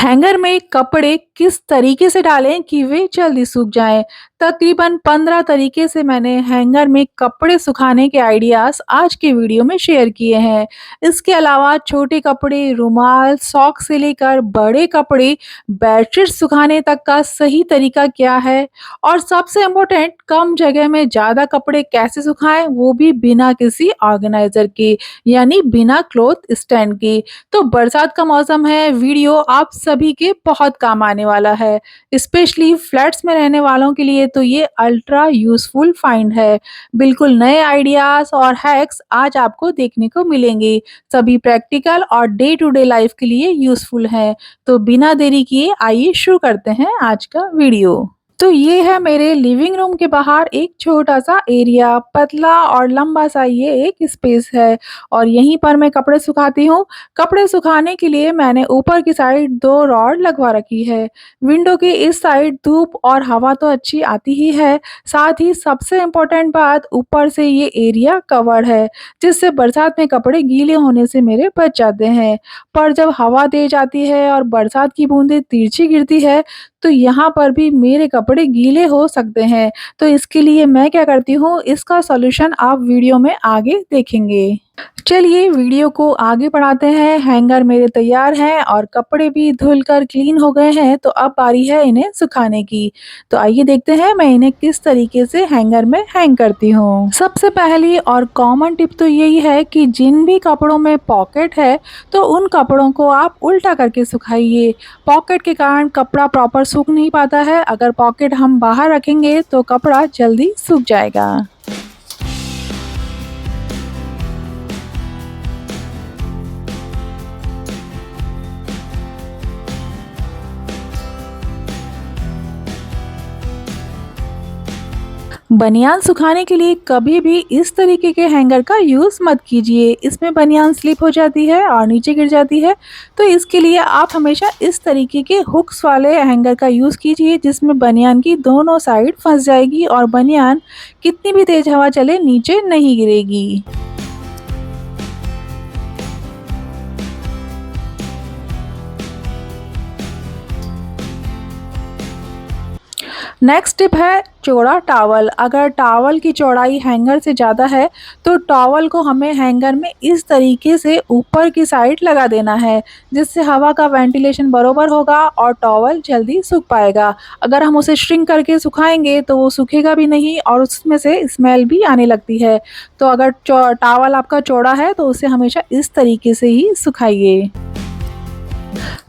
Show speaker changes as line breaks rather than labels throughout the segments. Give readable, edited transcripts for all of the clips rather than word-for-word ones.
Hanger में कपड़े किस तरीके से डालें कि वे जल्दी सूख जाएं? तकरीबन 15 तरीके से मैंने हैंगर में कपड़े सुखाने के आइडियाज़ आज के वीडियो में शेयर किए हैं। इसके अलावा छोटे कपड़े, रुमाल, सॉक से लेकर बड़े कपड़े, बेडशीट सुखाने तक का सही तरीका क्या है? और सबसे इम्पोर्टेंट, कम जगह में ज़्यादा कपड़े कैसे सुखाएं, वो भी बिना किसी ऑर्गेनाइज़र के, यानी बिना क्लॉथ स्टैंड के। तो बरसात का मौसम है, वीडियो आप सभी के बहुत काम आने वाला है। स्पेशली फ्लैट्स में रहने वालों के लिए तो ये अल्ट्रा यूज़फुल फाइंड है। बिल्कुल नए आइडियाज़ और हैक्स आज आपको देखने को मिलेंगे। सभी प्रैक्टिकल और डे टू डे लाइफ के लिए यूज़फुल हैं। तो बिना देरी किए आइए शुरू करते हैं आज का वीडियो। तो ये है मेरे लिविंग रूम के बाहर एक छोटा-सा एरिया, पतला और लंबा-सा ये एक स्पेस है और यहीं पर मैं कपड़े सुखाती हूँ। कपड़े सुखाने के लिए मैंने ऊपर की साइड 2 रॉड लगवा रखी है। विंडो के इस साइड धूप और हवा तो अच्छी आती ही है, साथ ही सबसे इम्पोर्टेंट बात, ऊपर से ये एरिया कवर्ड है, जिससे बरसात में कपड़े गीले होने से मेरे बच जाते हैं। पर जब हवा तेज आती है और बरसात की बूंदें तिरछी गिरती है, तो यहाँ पर भी मेरे कपड़े गीले हो सकते हैं। तो इसके लिए मैं क्या करती हूँ, इसका सॉल्यूशन आप वीडियो में आगे देखेंगे। चलिए वीडियो को आगे बढ़ाते हैं। हैंगर मेरे तैयार हैं और कपड़े भी धुलकर क्लीन हो गए हैं, तो अब बारी है इन्हें सुखाने की। तो आइए देखते हैं मैं इन्हें किस तरीके से हैंगर में हैंग करती हूँ। सबसे पहली और कॉमन टिप तो यही है कि जिन भी कपड़ों में पॉकेट है, तो उन कपड़ों को आप उल्टा करके सुखाइए। पॉकेट के कारण कपड़ा प्रॉपर सूख नहीं पाता है। अगर पॉकेट हम बाहर रखेंगे तो कपड़ा जल्दी सूख जाएगा। बनियान सुखाने के लिए कभी भी इस तरीके के हैंगर का यूज़ मत कीजिए। इसमें बनियान स्लिप हो जाती है और नीचे गिर जाती है। तो इसके लिए आप हमेशा इस तरीके के हुक्स वाले हैंगर का यूज़ कीजिए, जिसमें बनियान की दोनों साइड फंस जाएगी और बनियान कितनी भी तेज़ हवा चले नीचे नहीं गिरेगी। नेक्स्ट टिप है चौड़ा टॉवल। अगर टॉवल की चौड़ाई हैंगर से ज़्यादा है, तो टॉवल को हमें हैंगर में इस तरीके से ऊपर की साइड लगा देना है, जिससे हवा का वेंटिलेशन बरोबर होगा और टॉवल जल्दी सूख पाएगा। अगर हम उसे श्रिंक करके सुखाएंगे तो वो सूखेगा भी नहीं और उसमें से स्मेल भी आने लगती है। तो अगर टॉवल आपका चौड़ा है तो उसे हमेशा इस तरीके से ही सुखाइए।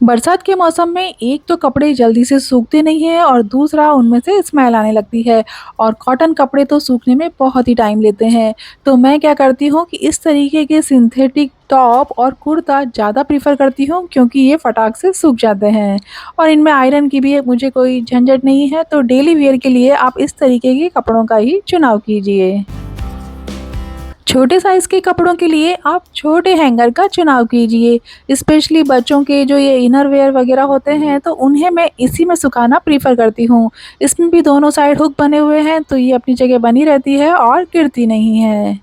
बरसात के मौसम में एक तो कपड़े जल्दी से सूखते नहीं हैं और दूसरा उनमें से स्मेल आने लगती है और कॉटन कपड़े तो सूखने में बहुत ही टाइम लेते हैं। तो मैं क्या करती हूँ कि इस तरीके के सिंथेटिक टॉप और कुर्ता ज़्यादा प्रेफ़र करती हूँ, क्योंकि ये फटाक से सूख जाते हैं और इनमें आयरन की भी मुझे कोई झंझट नहीं है। तो डेली वियर के लिए आप इस तरीके के कपड़ों का ही चुनाव कीजिए। छोटे साइज़ के कपड़ों के लिए आप छोटे हैंगर का चुनाव कीजिए। स्पेशली बच्चों के जो ये इनर वियर वगैरह होते हैं, तो उन्हें मैं इसी में सुखाना प्रेफ़र करती हूँ। इसमें भी दोनों साइड हुक बने हुए हैं, तो ये अपनी जगह बनी रहती है और गिरती नहीं है।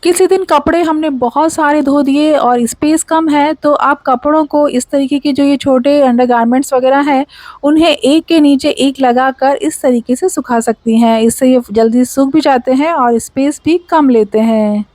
किसी दिन कपड़े हमने बहुत सारे धो दिए और स्पेस कम है, तो आप कपड़ों को इस तरीके के जो ये छोटे अंडरगारमेंट्स वगैरह हैं, उन्हें एक के नीचे एक लगाकर इस तरीके से सुखा सकती हैं। इससे ये जल्दी सूख भी जाते हैं और स्पेस भी कम लेते हैं।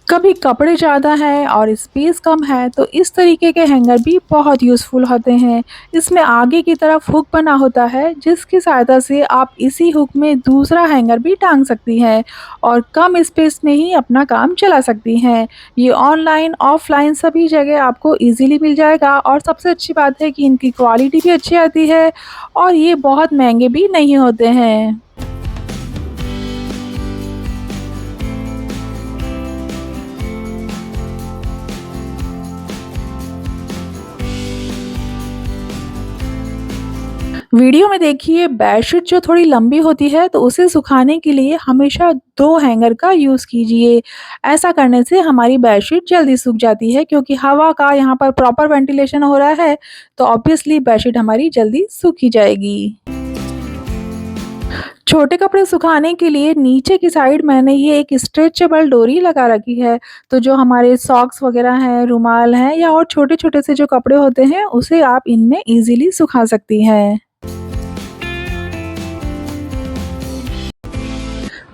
कभी कपड़े ज़्यादा हैं और स्पेस कम है, तो इस तरीके के हैंगर भी बहुत यूज़फुल होते हैं। इसमें आगे की तरफ हुक बना होता है, जिसकी सहायता से आप इसी हुक में दूसरा हैंगर भी टांग सकती हैं और कम स्पेस में ही अपना काम चला सकती हैं। ये ऑनलाइन ऑफलाइन सभी जगह आपको इजीली मिल जाएगा और सबसे अच्छी बात है कि इनकी क्वालिटी भी अच्छी आती है और ये बहुत महंगे भी नहीं होते हैं। वीडियो में देखिए, बेडशीट जो थोड़ी लंबी होती है, तो उसे सुखाने के लिए हमेशा 2 हैंगर का यूज़ कीजिए। ऐसा करने से हमारी बेडशीट जल्दी सूख जाती है, क्योंकि हवा का यहाँ पर प्रॉपर वेंटिलेशन हो रहा है, तो ऑब्वियसली बेडशीट हमारी जल्दी सूख ही जाएगी। छोटे कपड़े सुखाने के लिए नीचे की साइड मैंने ये एक स्ट्रेचेबल डोरी लगा रखी है। तो जो हमारे सॉक्स वगैरह हैं, रुमाल हैं या और छोटे-छोटे से जो कपड़े होते हैं, उसे आप इनमें ईज़िली सुखा सकती हैं।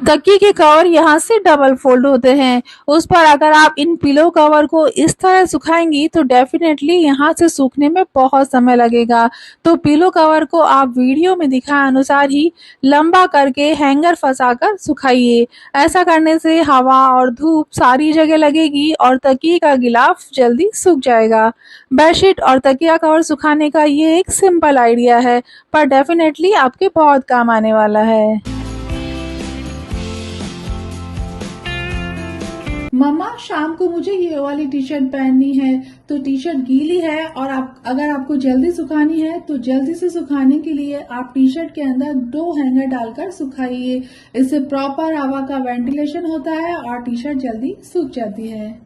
तकिए के कवर यहाँ से डबल फोल्ड होते हैं। उस पर अगर आप इन पिलो कवर को इस तरह सुखाएंगी तो डेफिनेटली यहाँ से सूखने में बहुत समय लगेगा। तो पिलो कवर को आप वीडियो में दिखाए अनुसार ही लंबा करके हैंगर फंसाकर सुखाइए। ऐसा करने से हवा और धूप सारी जगह लगेगी और तकिए का गिलाफ जल्दी सूख जाएगा। बेडशीट और तकिया कवर सुखाने का ये एक सिंपल आइडिया है, पर डेफिनेटली आपके बहुत काम आने वाला है। मम्मा, शाम को मुझे ये वाली टी शर्ट पहननी है। तो टी शर्ट गीली है और आप अगर आपको जल्दी सुखानी है तो जल्दी से सुखाने के लिए आप टी शर्ट के अंदर 2 हैंगर डालकर सुखाइए। इससे प्रॉपर हवा का वेंटिलेशन होता है और टी शर्ट जल्दी सूख जाती है।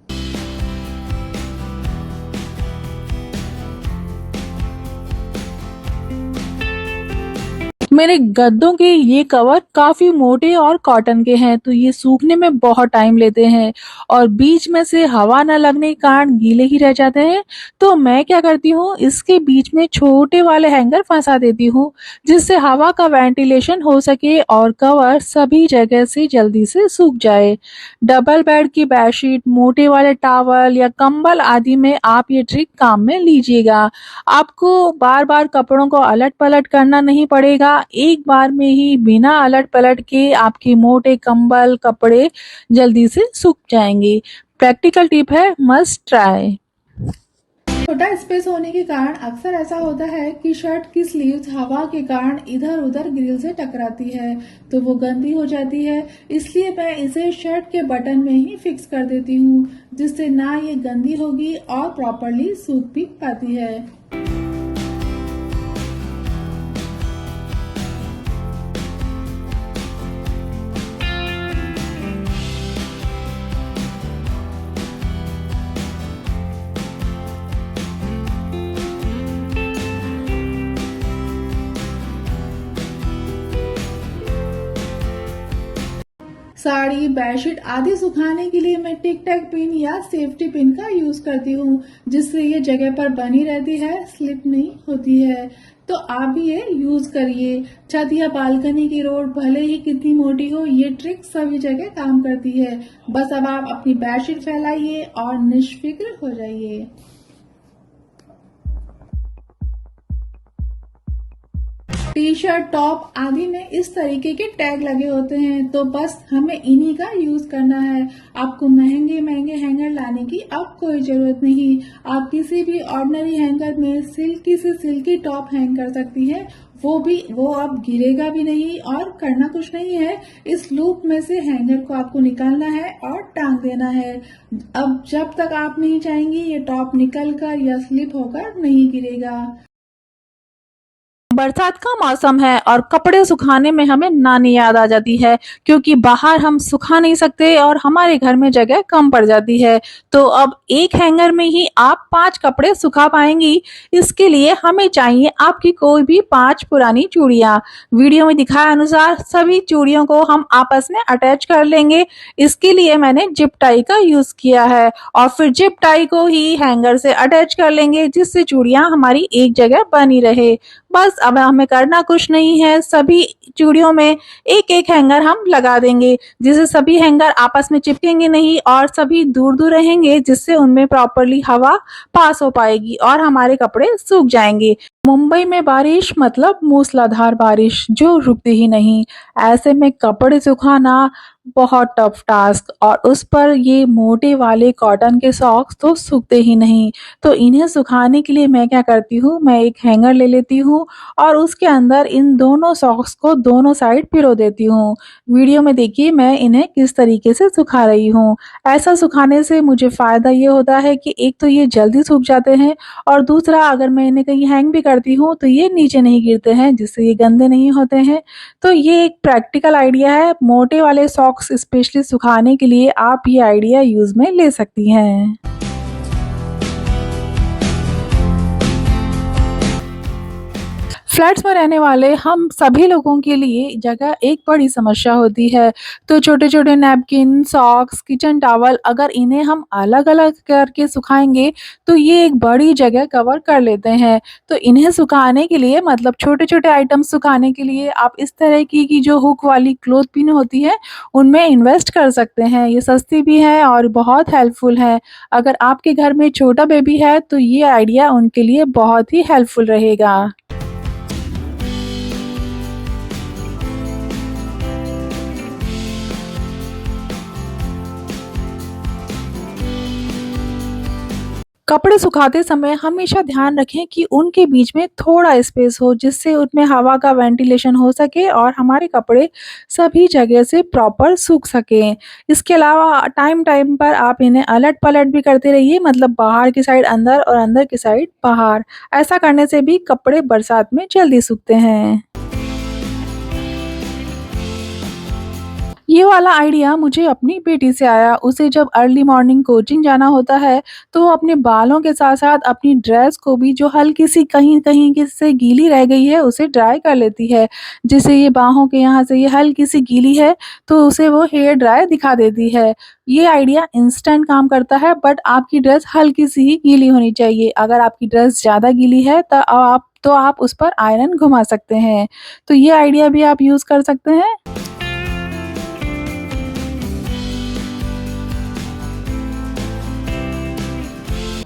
मेरे गद्दों के ये कवर काफी मोटे और कॉटन के हैं, तो ये सूखने में बहुत टाइम लेते हैं और बीच में से हवा न लगने के कारण गीले ही रह जाते हैं। तो मैं क्या करती हूँ, इसके बीच में छोटे वाले हैंगर फंसा देती हूँ, जिससे हवा का वेंटिलेशन हो सके और कवर सभी जगह से जल्दी से सूख जाए। डबल बेड की बेडशीट, मोटे वाले टॉवल या कंबल आदि में आप ये ट्रिक काम में लीजिएगा। आपको बार बार कपड़ों को अलट पलट करना नहीं पड़ेगा। एक बार में ही बिना अलट पलट के आपके मोटे कंबल कपड़े जल्दी से सूख जाएंगे। प्रैक्टिकल टिप है, मस्ट ट्राई। छोटा स्पेस होने के कारण अक्सर ऐसा होता है कि शर्ट की स्लीव्स हवा के कारण इधर उधर ग्रिल से टकराती है, तो वो गंदी हो जाती है। इसलिए मैं इसे शर्ट के बटन में ही फिक्स कर देती हूँ, जिससे ना ये गंदी होगी और प्रॉपरली सूख भी पाती है। साड़ी, बेडशीट आदि सुखाने के लिए मैं टिक टैक पिन या सेफ्टी पिन का यूज करती हूँ, जिससे ये जगह पर बनी रहती है, स्लिप नहीं होती है। तो आप भी ये यूज करिए। छत या बालकनी की रोड भले ही कितनी मोटी हो, ये ट्रिक सभी जगह काम करती है। बस अब आप अपनी बेडशीट फैलाइए और निश्फिक्र हो जाइए। टी शर्ट, टॉप आदि में इस तरीके के टैग लगे होते हैं, तो बस हमें इन्हीं का यूज करना है। आपको महंगे महंगे हैंगर लाने की अब कोई जरूरत नहीं। आप किसी भी ऑर्डिनरी हैंगर में सिल्की से सिल्की टॉप हैंग कर सकती हैं। वो अब गिरेगा भी नहीं और करना कुछ नहीं है। इस लूप में से हैंगर को आपको निकालना है और टांग देना है। अब जब तक आप नहीं चाहेंगी, ये टॉप निकल कर या स्लिप होकर नहीं गिरेगा। बरसात का मौसम है और कपड़े सुखाने में हमें नानी याद आ जाती है, क्योंकि बाहर हम सुखा नहीं सकते और हमारे घर में जगह कम पड़ जाती है। तो अब एक हैंगर में ही आप 5 कपड़े सुखा पाएंगी। इसके लिए हमें चाहिए आपकी कोई भी 5 पुरानी चूड़ियां। वीडियो में दिखाए अनुसार सभी चूड़ियों को हम आपस में अटैच कर लेंगे। इसके लिए मैंने जिप टाई का यूज किया है और फिर जिप टाई को ही हैंगर से अटैच कर लेंगे, जिससे चूड़ियां हमारी एक जगह बनी रहे। बस अब हमें करना कुछ नहीं है, सभी चूड़ियों में एक एक हैंगर हम लगा देंगे, जिससे सभी हैंगर आपस में चिपकेंगे नहीं और सभी दूर दूर रहेंगे, जिससे उनमें प्रॉपरली हवा पास हो पाएगी और हमारे कपड़े सूख जाएंगे। मुंबई में बारिश मतलब मूसलाधार बारिश जो रुकती ही नहीं। ऐसे में कपड़े सुखाना बहुत टफ टास्क, और उस पर ये मोटे वाले कॉटन के सॉक्स तो सूखते ही नहीं। तो इन्हें सुखाने के लिए मैं क्या करती हूँ, मैं एक हैंगर ले लेती हूँ और उसके अंदर इन दोनों सॉक्स को दोनों साइड पिरो देती हूँ। वीडियो में देखिए मैं इन्हें किस तरीके से सुखा रही हूँ। ऐसा सुखाने से मुझे फायदा ये होता है कि एक तो ये जल्दी सूख जाते हैं और दूसरा अगर मैं इन्हें कहीं हैंग भी करती हूँ तो ये नीचे नहीं गिरते हैं, जिससे ये गंदे नहीं होते हैं। तो ये एक प्रैक्टिकल आइडिया है। मोटे वाले सॉक्स स्पेशली सुखाने के लिए आप ये आइडिया यूज में ले सकती हैं। फ्लैट्स में रहने वाले हम सभी लोगों के लिए जगह एक बड़ी समस्या होती है। तो छोटे-छोटे नैपकिन, सॉक्स, किचन टॉवल अगर इन्हें हम अलग-अलग करके सुखाएँगे तो ये एक बड़ी जगह कवर कर लेते हैं। तो इन्हें सुखाने के लिए मतलब छोटे-छोटे आइटम्स सुखाने के लिए आप इस तरह की जो हुक वाली क्लॉथ पिन होती है, उनमें इन्वेस्ट कर सकते हैं। ये सस्ती भी है और बहुत हेल्पफुल है। अगर आपके घर में छोटा बेबी है तो ये आइडिया उनके लिए बहुत ही हेल्पफुल रहेगा। कपड़े सुखाते समय हमेशा ध्यान रखें कि उनके बीच में थोड़ा स्पेस हो जिससे उनमें हवा का वेंटिलेशन हो सके और हमारे कपड़े सभी जगह से प्रॉपर सूख सकें। इसके अलावा टाइम टाइम पर आप इन्हें अलट-पलट भी करते रहिए मतलब बाहर की साइड अंदर और अंदर की साइड बाहर। ऐसा करने से भी कपड़े बरसात में जल्दी सूखते हैं। ये वाला आइडिया मुझे अपनी बेटी से आया। उसे जब अर्ली मॉर्निंग कोचिंग जाना होता है, तो वो अपने बालों के साथ-साथ अपनी ड्रेस को भी जो हल्की-सी कहीं-कहीं की से गीली रह गई है, उसे ड्राई कर लेती है। जैसे ये बाहों के यहाँ से ये हल्की-सी गीली है, तो उसे वो हेयर ड्राई दिखा देती है। ये आइडिया इंस्टेंट काम करता है, बट आपकी ड्रेस हल्की-सी ही गीली होनी चाहिए। अगर आपकी ड्रेस ज़्यादा गीली है, तो आप उस पर आयरन घुमा सकते हैं। तो ये आइडिया भी आप यूज़ कर सकते हैं।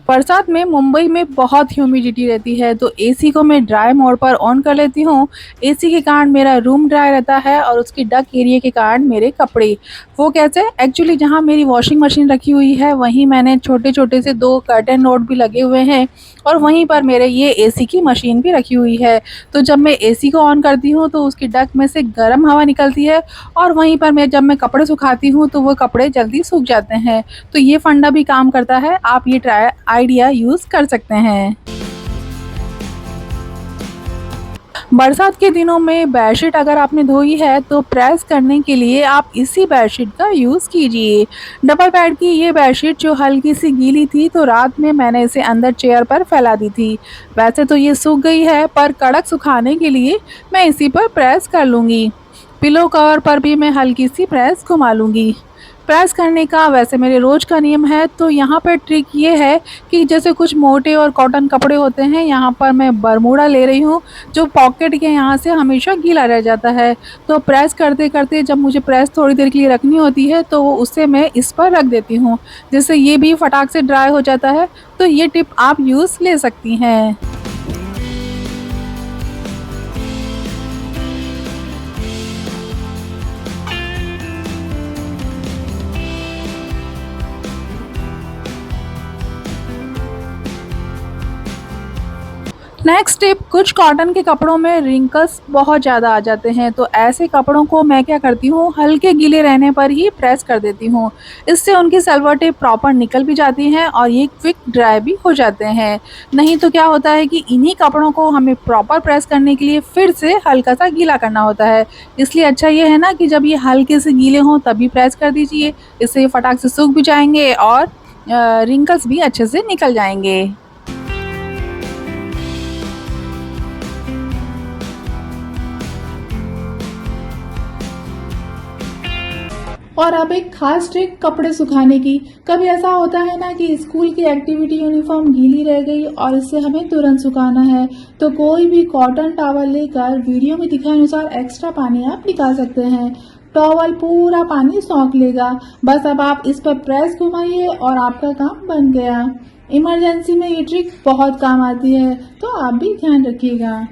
बरसात में मुंबई में बहुत ह्यूमिडिटी रहती है तो एसी को मैं ड्राई मोड पर ऑन कर लेती हूँ। एसी के कारण मेरा रूम ड्राई रहता है और उसकी डक एरिया के कारण मेरे कपड़े। वो कैसे? एक्चुअली जहाँ मेरी वॉशिंग मशीन रखी हुई है वहीं मैंने छोटे-छोटे से 2 कर्टेन रोड भी लगे हुए हैं और वहीं पर मेरे ये एसी की मशीन भी रखी हुई है। तो जब मैं एसी को ऑन करती हूँ तो उसकी डक में से गर्म हवा निकलती है और वहीं पर जब मैं कपड़े सुखाती हूँ तो वो कपड़े जल्दी सूख जाते हैं। तो ये फंडा भी काम करता है, आप ये ट्राई आइडिया यूज़ कर सकते हैं। बरसात के दिनों में बेडशीट अगर आपने धोई है तो प्रेस करने के लिए आप इसी बेडशीट का यूज़ कीजिए। डबल बेड की ये बेडशीट जो हल्की-सी गीली थी तो रात में मैंने इसे अंदर चेयर पर फैला दी थी। वैसे तो ये सूख गई है पर कड़क सुखाने के लिए मैं इसी पर प्रेस कर लूँगी। पिलो कवर पर भी मैं हल्की-सी प्रेस घुमा लूँगी। प्रेस करने का वैसे मेरे रोज़ का नियम है तो यहाँ पे ट्रिक ये है कि जैसे कुछ मोटे और कॉटन कपड़े होते हैं, यहाँ पर मैं बरमूडा ले रही हूँ जो पॉकेट के यहाँ से हमेशा गीला रह जाता है। तो प्रेस करते-करते जब मुझे प्रेस थोड़ी देर के लिए रखनी होती है तो उसे मैं इस पर रख देती हूँ, जिससे ये भी फटाक से ड्राई हो जाता है। तो ये टिप आप यूज़ ले सकती हैं। नेक्स्ट टिप, कुछ कॉटन के कपड़ों में रिंकल्स बहुत ज़्यादा आ जाते हैं तो ऐसे कपड़ों को मैं क्या करती हूँ हल्के गीले रहने पर ही प्रेस कर देती हूँ। इससे उनकी सलवटें प्रॉपर निकल भी जाती हैं और ये क्विक ड्राई भी हो जाते हैं। नहीं तो क्या होता है कि इन्हीं कपड़ों को हमें प्रॉपर प्रेस करने के लिए फिर से हल्का सा गीला करना होता है। इसलिए अच्छा ये है ना कि जब ये हल्के से गीले हों तभी प्रेस कर दीजिए। इससे ये फटाक से सूख भी जाएँगे और रिंकल्स भी अच्छे से निकल जाएँगे। और अब एक खास ट्रिक कपड़े सुखाने की। कभी ऐसा होता है ना कि स्कूल की एक्टिविटी यूनिफॉर्म गीली रह गई और इससे हमें तुरंत सुखाना है, तो कोई भी कॉटन टॉवल लेकर वीडियो में दिखाए अनुसार एक्स्ट्रा पानी आप निकाल सकते हैं। टॉवल पूरा पानी सोख लेगा। बस अब आप इस पर प्रेस घुमाइए और आपका काम बन गया। इमरजेंसी में ये ट्रिक बहुत काम आती है, तो आप भी ध्यान रखिएगा।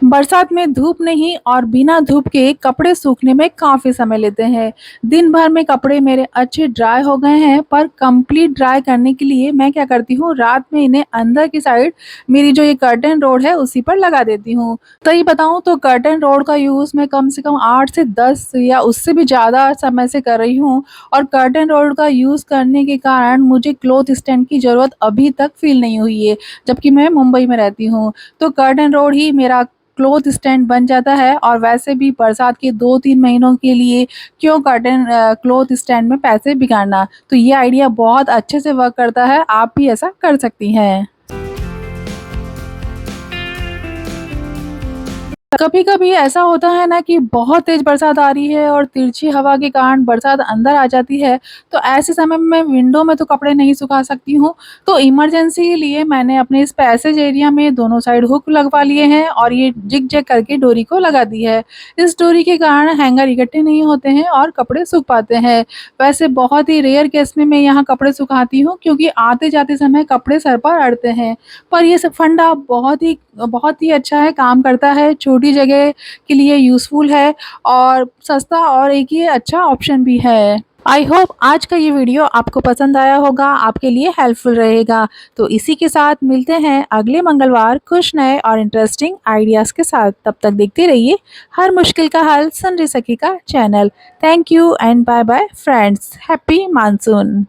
बरसात में धूप नहीं और बिना धूप के कपड़े सूखने में काफ़ी समय लेते हैं। दिन भर में कपड़े मेरे अच्छे ड्राई हो गए हैं पर कंप्लीट ड्राई करने के लिए मैं क्या करती हूँ रात में इन्हें अंदर की साइड मेरी जो ये कर्टन रोड है उसी पर लगा देती हूँ। सही बताऊँ तो कर्टन रोड का यूज़ मैं कम से कम 8 से 10 या उससे भी ज़्यादा समय से कर रही हूँ और कर्टन रोड का यूज़ करने के कारण मुझे क्लॉथ स्टैंड की ज़रूरत अभी तक फ़ील नहीं हुई है, जबकि मैं मुंबई में रहती हूँ। तो कर्टन रोड ही मेरा क्लॉथ स्टैंड बन जाता है। और वैसे भी बरसात के 2-3 महीनों के लिए क्यों कर्टन क्लॉथ स्टैंड में पैसे बिगाड़ना। तो ये आइडिया बहुत अच्छे से वर्क करता है, आप भी ऐसा कर सकती हैं। कभी-कभी ऐसा होता है ना कि बहुत तेज़ बरसात आ रही है और तिरछी हवा के कारण बरसात अंदर आ जाती है, तो ऐसे समय में मैं विंडो में तो कपड़े नहीं सुखा सकती हूँ, तो इमरजेंसी के लिए मैंने अपने इस पैसेज एरिया में दोनों साइड हुक लगवा लिए हैं और ये जिग-जैग करके डोरी को लगा दी है। इस डोरी के कारण हैंगर इकट्ठे नहीं होते हैं और कपड़े सूख पाते हैं। वैसे बहुत ही रेयर केस में मैं यहाँ कपड़े सुखाती हूँ, क्योंकि आते-जाते समय कपड़े सर पर अड़ते हैं। पर ये सब फंडा बहुत ही अच्छा है, काम करता है, छोटी जगह के लिए यूज़फुल है और सस्ता और एक ये अच्छा ऑप्शन भी है। आई होप आज का ये वीडियो आपको पसंद आया होगा, आपके लिए हेल्पफुल रहेगा। तो इसी के साथ मिलते हैं अगले मंगलवार कुछ नए और इंटरेस्टिंग आइडियाज़ के साथ। तब तक देखते रहिए हर मुश्किल का हल सनरी सखी का चैनल। Thank you and bye bye friends. Happy monsoon.